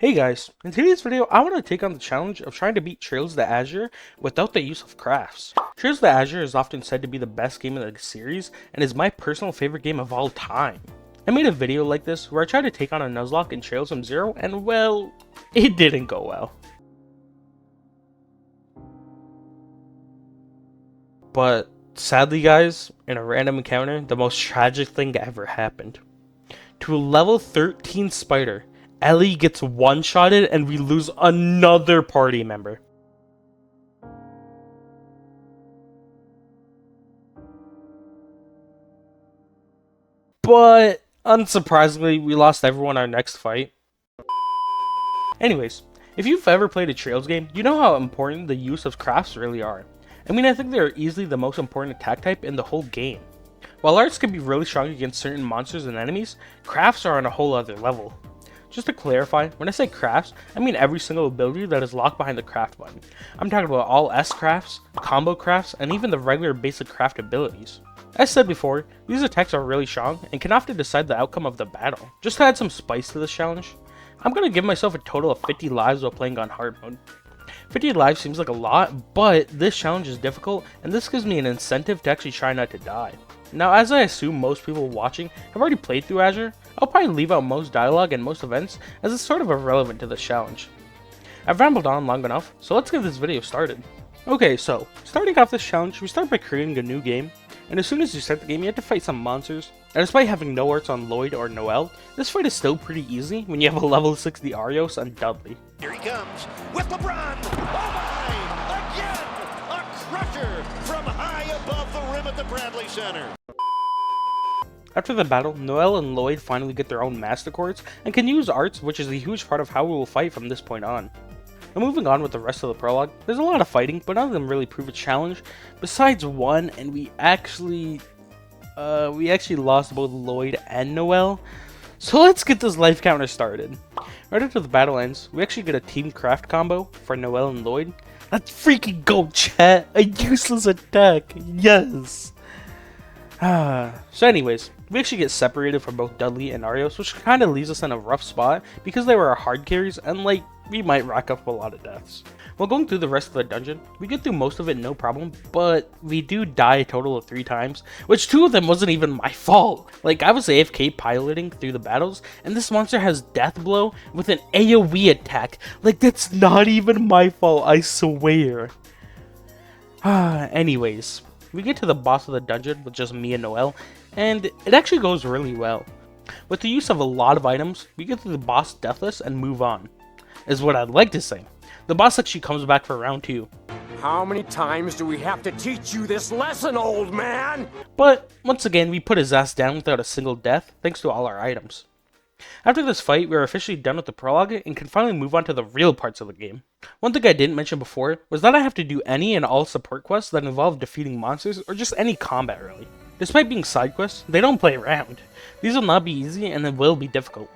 Hey guys, in today's video I want to take on the challenge of trying to beat Trails to Azure without the use of crafts. Trails to Azure is often said to be the best game in the series and is my personal favorite game of all time. I made a video like this where I tried to take on a Nuzlocke in Trails from Zero and well, it didn't go well. But sadly guys, in a random encounter, the most tragic thing ever happened. To a level 13 spider, Ellie gets one-shotted and we lose another party member. But unsurprisingly, we lost everyone our next fight. Anyways, if you've ever played a Trails game, you know how important the use of crafts really are. I mean, I think they're easily the most important attack type in the whole game. While arts can be really strong against certain monsters and enemies, crafts are on a whole other level. Just to clarify, when I say crafts, I mean every single ability that is locked behind the craft button. I'm talking about all S crafts, combo crafts, and even the regular basic craft abilities. As said before, these attacks are really strong and can often decide the outcome of the battle. Just to add some spice to this challenge, I'm going to give myself a total of 50 lives while playing on hard mode. 50 lives seems like a lot, but this challenge is difficult and this gives me an incentive to actually try not to die. Now, as I assume most people watching have already played through Azure, I'll probably leave out most dialogue and most events as it's sort of irrelevant to this challenge. I've rambled on long enough, so let's get this video started. Okay, so, starting off this challenge, we start by creating a new game, and as soon as you start the game you have to fight some monsters, and despite having no arts on Lloyd or Noelle, this fight is still pretty easy when you have a level 60 Arios and Dudley. Here he comes with LeBron! Oh my! Again! A crusher from high above the rim at the Bradley Center. After the battle, Noelle and Lloyd finally get their own master chords and can use arts, which is a huge part of how we will fight from this point on. Now moving on with the rest of the prologue, there's a lot of fighting, but none of them really prove a challenge, besides one, and we actually lost both Lloyd and Noelle. So let's get this life counter started. Right after the battle ends, we actually get a team craft combo for Noelle and Lloyd. Let's freaking go, chat! A useless attack! Yes! So anyways, we actually get separated from both Dudley and Arios, which kind of leaves us in a rough spot because they were our hard carries and like, we might rack up a lot of deaths. While going through the rest of the dungeon, we get through most of it no problem, but we do die a total of 3 times, which 2 of them wasn't even my fault. Like, I was AFK piloting through the battles, and this monster has Death Blow with an AoE attack. Like, that's not even my fault, I swear. Anyways, we get to the boss of the dungeon with just me and Noelle, and it actually goes really well. With the use of a lot of items, we get through the boss deathless and move on, is what I'd like to say. The boss actually comes back for round 2. How many times do we have to teach you this lesson, old man? But, once again, we put his ass down without a single death, thanks to all our items. After this fight, we are officially done with the prologue and can finally move on to the real parts of the game. One thing I didn't mention before was that I have to do any and all support quests that involve defeating monsters or just any combat really. Despite being side quests, they don't play around. These will not be easy and they will be difficult.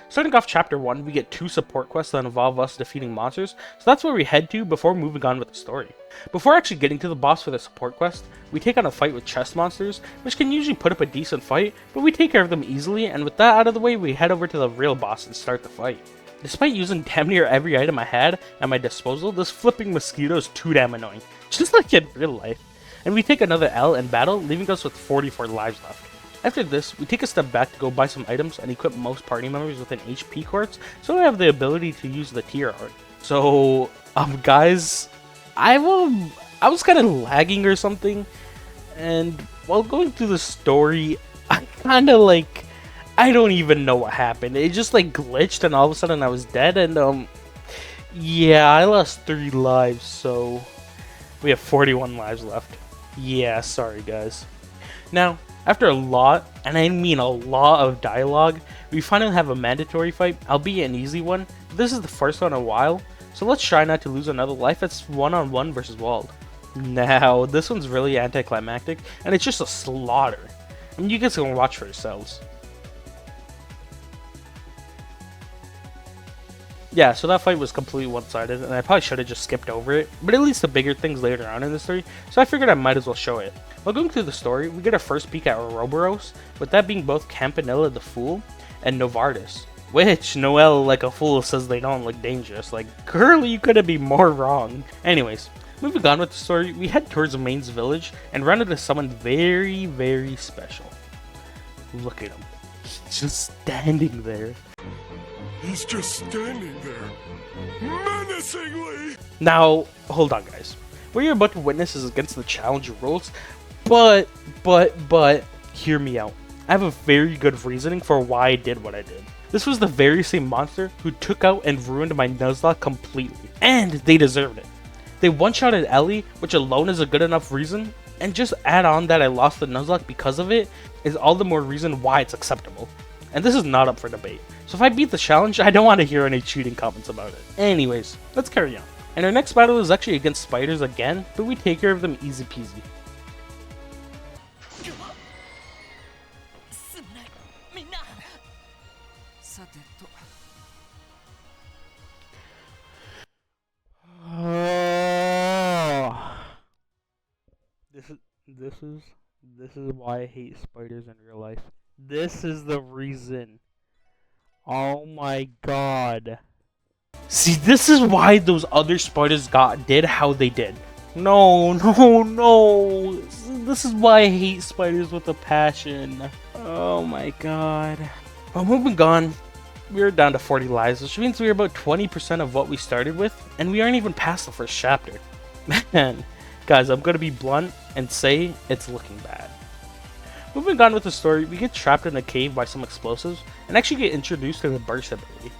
Starting off chapter 1, we get 2 support quests that involve us defeating monsters, so that's where we head to before moving on with the story. Before actually getting to the boss for the support quest, we take on a fight with chest monsters, which can usually put up a decent fight, but we take care of them easily, and with that out of the way, we head over to the real boss and start the fight. Despite using damn near every item I had at my disposal, this flipping mosquito is too damn annoying, just like in real life. And we take another L in battle, leaving us with 44 lives left. After this, we take a step back to go buy some items and equip most party members with an HP quartz, so we have the ability to use the tier art. So, guys, I was kind of lagging or something, and while going through the story, I kind of like, I don't even know what happened. It just like glitched and all of a sudden I was dead, and yeah, I lost 3 lives, so we have 41 lives left. Yeah, sorry guys. Now, after a lot, and I mean a lot of dialogue, we finally have a mandatory fight, albeit an easy one. This is the first one in a while, so let's try not to lose another life. It's one-on-one versus Wald. Now, this one's really anticlimactic, and it's just a slaughter. I mean, you guys can watch for yourselves. Yeah, so that fight was completely one-sided, and I probably should have just skipped over it, but at least the bigger things later on in the story, so I figured I might as well show it. While going through the story, we get our first peek at Ouroboros, with that being both Campanella the Fool and Novartis, Which, Noelle, like a fool, says they don't look dangerous. Like, girl, you couldn't be more wrong. Anyways, moving on with the story, we head towards Main's village and run into someone very, very special. Look at him. He's just standing there. He's just standing there, menacingly! Now, hold on, guys. What you're about to witness is against the challenger rules, but, hear me out. I have a very good reasoning for why I did what I did. This was the very same monster who took out and ruined my Nuzlocke completely, and they deserved it. They one-shotted Ellie, which alone is a good enough reason, and just add on that I lost the Nuzlocke because of it is all the more reason why it's acceptable. And this is not up for debate. So if I beat the challenge, I don't want to hear any cheating comments about it. Anyways, let's carry on. And our next battle is actually against spiders again, but we take care of them easy peasy. This is why I hate spiders in real life. This is the reason. Oh my god. See, this is why those other spiders did how they did. No. This is why I hate spiders with a passion. Oh my god. Well, moving on, we're down to 40 lives, which means we're about 20% of what we started with, and we aren't even past the first chapter. Man, guys, I'm gonna be blunt and say it's looking bad. Moving on with the story, we get trapped in a cave by some explosives, and actually get introduced to the burst ability.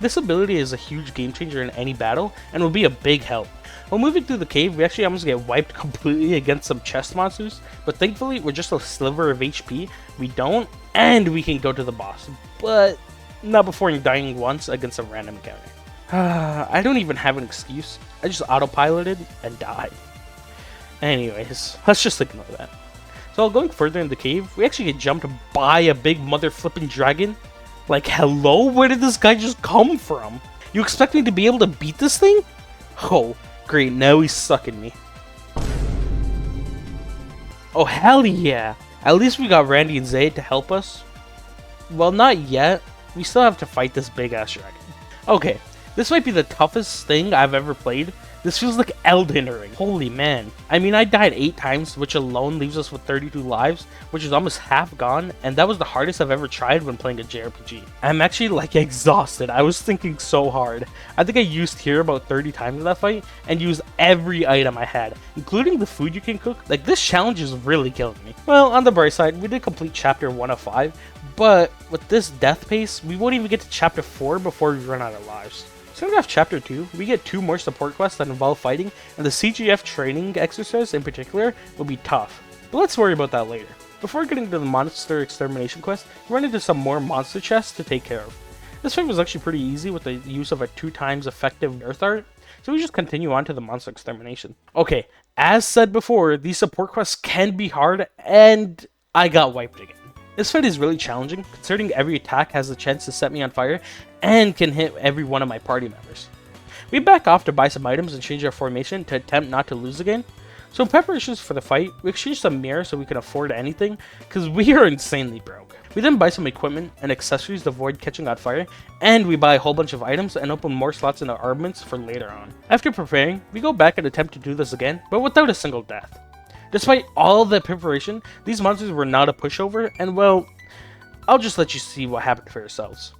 This ability is a huge game changer in any battle, and will be a big help. While moving through the cave, we actually almost get wiped completely against some chest monsters, but thankfully we're just a sliver of HP, we don't, and we can go to the boss, but not before dying once against a random encounter. I don't even have an excuse, I just autopiloted and died. Anyways, let's just ignore that. So going further in the cave, we actually get jumped by a big mother flipping dragon. Like, hello? Where did this guy just come from? You expect me to be able to beat this thing? Oh, great, now he's sucking me. Oh, hell yeah! At least we got Randy and Zayd to help us. Well, not yet. We still have to fight this big-ass dragon. Okay, this might be the toughest thing I've ever played. This feels like Elden Ring. Holy man. I mean, I died 8 times, which alone leaves us with 32 lives, which is almost half gone, and that was the hardest I've ever tried when playing a JRPG. I'm actually, like, exhausted. I was thinking so hard. I think I used here about 30 times in that fight, and used every item I had, including the food you can cook. Like, this challenge is really killing me. Well, on the bright side, we did complete chapter 1 of 5, but with this death pace, we won't even get to chapter 4 before we run out of lives. Starting off chapter 2, we get 2 more support quests that involve fighting, and the CGF training exercise in particular will be tough. But let's worry about that later. Before getting to the monster extermination quest, we run into some more monster chests to take care of. This fight was actually pretty easy with the use of a 2 times effective earth art, so we just continue on to the monster extermination. Okay, as said before, these support quests can be hard, and I got wiped again. This fight is really challenging, considering every attack has the chance to set me on fire, and can hit every one of my party members. We back off to buy some items and change our formation to attempt not to lose again. So in preparations for the fight, we exchange some mirrors so we can afford anything, because we are insanely broke. We then buy some equipment and accessories to avoid catching on fire, and we buy a whole bunch of items and open more slots in our armaments for later on. After preparing, we go back and attempt to do this again, but without a single death. Despite all the preparation, these monsters were not a pushover, and well, I'll just let you see what happened for yourselves.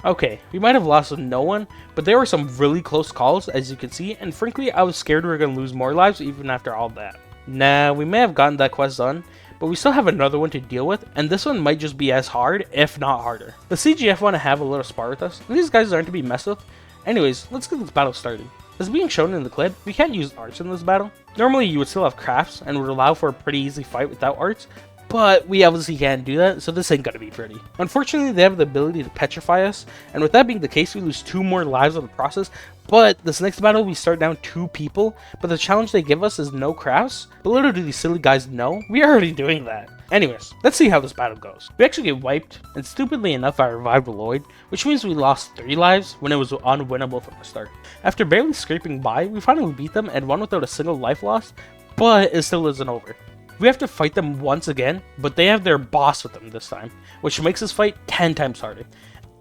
Okay, we might have lost no one, but there were some really close calls, as you can see, and frankly, I was scared we were going to lose more lives even after all that. Nah, we may have gotten that quest done, but we still have another one to deal with, and this one might just be as hard, if not harder. The CGF want to have a little spar with us, and these guys aren't to be messed with. Anyways, let's get this battle started. As being shown in the clip, we can't use arts in this battle. Normally you would still have crafts and would allow for a pretty easy fight without arts, but we obviously can't do that, so this ain't gonna be pretty. Unfortunately, they have the ability to petrify us, and with that being the case, we lose 2 more lives in the process, but this next battle we start down 2 people, but the challenge they give us is no crafts, but little do these silly guys know, we are already doing that. Anyways, let's see how this battle goes. We actually get wiped, and stupidly enough I revived Lloyd, which means we lost 3 lives when it was unwinnable from the start. After barely scraping by, we finally beat them and won without a single life lost, but it still isn't over. We have to fight them once again, but they have their boss with them this time, which makes this fight 10 times harder.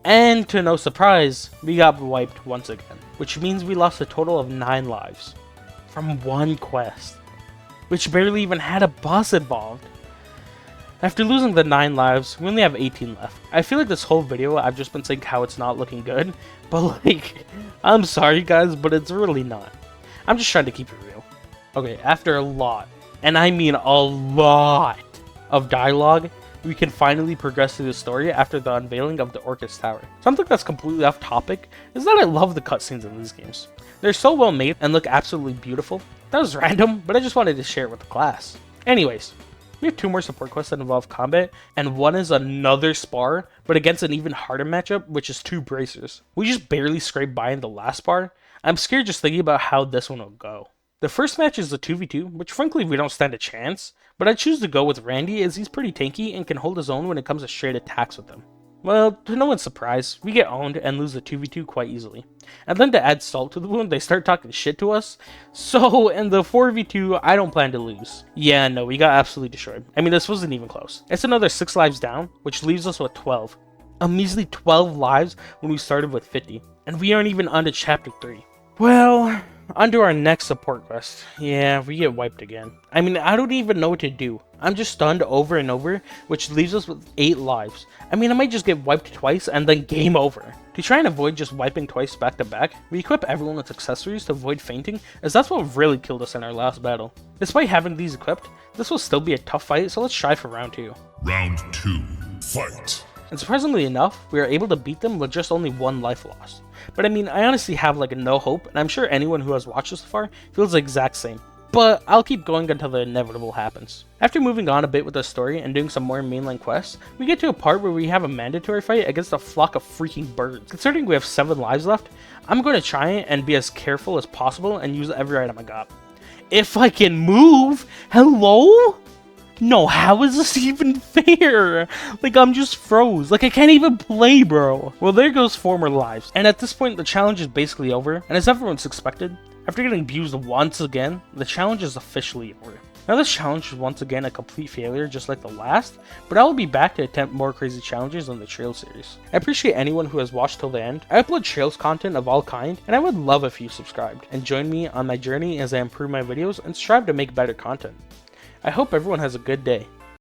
And to no surprise, we got wiped once again, which means we lost a total of 9 lives from one quest, which barely even had a boss involved. After losing the 9 lives, we only have 18 left. I feel like this whole video I've just been saying how it's not looking good, but like, I'm sorry guys, but it's really not. I'm just trying to keep it real. Okay, after a lot, and I mean a lot of dialogue, we can finally progress through the story after the unveiling of the Orcus Tower. Something that's completely off topic is that I love the cutscenes in these games. They're so well made and look absolutely beautiful. That was random, but I just wanted to share it with the class. Anyways, we have 2 more support quests that involve combat, and one is another spar, but against an even harder matchup, which is 2 bracers. We just barely scraped by in the last spar. I'm scared just thinking about how this one will go. The first match is the 2v2, which frankly we don't stand a chance, but I choose to go with Randy as he's pretty tanky and can hold his own when it comes to straight attacks with him. Well, to no one's surprise, we get owned and lose the 2v2 quite easily. And then to add salt to the wound, they start talking shit to us. So, in the 4v2, I don't plan to lose. Yeah, no, we got absolutely destroyed. I mean, this wasn't even close. It's another 6 lives down, which leaves us with 12. A measly 12 lives when we started with 50. And we aren't even onto chapter 3. Well, onto our next support quest. Yeah, we get wiped again. I mean, I don't even know what to do. I'm just stunned over and over, which leaves us with 8 lives. I mean, I might just get wiped twice and then game over. To try and avoid just wiping twice back to back, we equip everyone with accessories to avoid fainting, as that's what really killed us in our last battle. Despite having these equipped, this will still be a tough fight, so let's try for round 2. Round 2. Fight. And surprisingly enough, we were able to beat them with just only 1 life lost. But I mean, I honestly have like no hope, and I'm sure anyone who has watched this so far feels the exact same. But I'll keep going until the inevitable happens. After moving on a bit with the story and doing some more mainline quests, we get to a part where we have a mandatory fight against a flock of freaking birds. Considering we have 7 lives left, I'm going to try and be as careful as possible and use every item I got. If I can move? Hello? No, how is this even fair? Like, I'm just froze. Like, I can't even play, bro. Well, there goes 4 more lives. And at this point, the challenge is basically over. And as everyone's expected, after getting abused once again, the challenge is officially over. Now, this challenge is once again a complete failure, just like the last, but I will be back to attempt more crazy challenges in the Trails series. I appreciate anyone who has watched till the end. I upload Trails content of all kind, and I would love if you subscribed and join me on my journey as I improve my videos and strive to make better content. I hope everyone has a good day.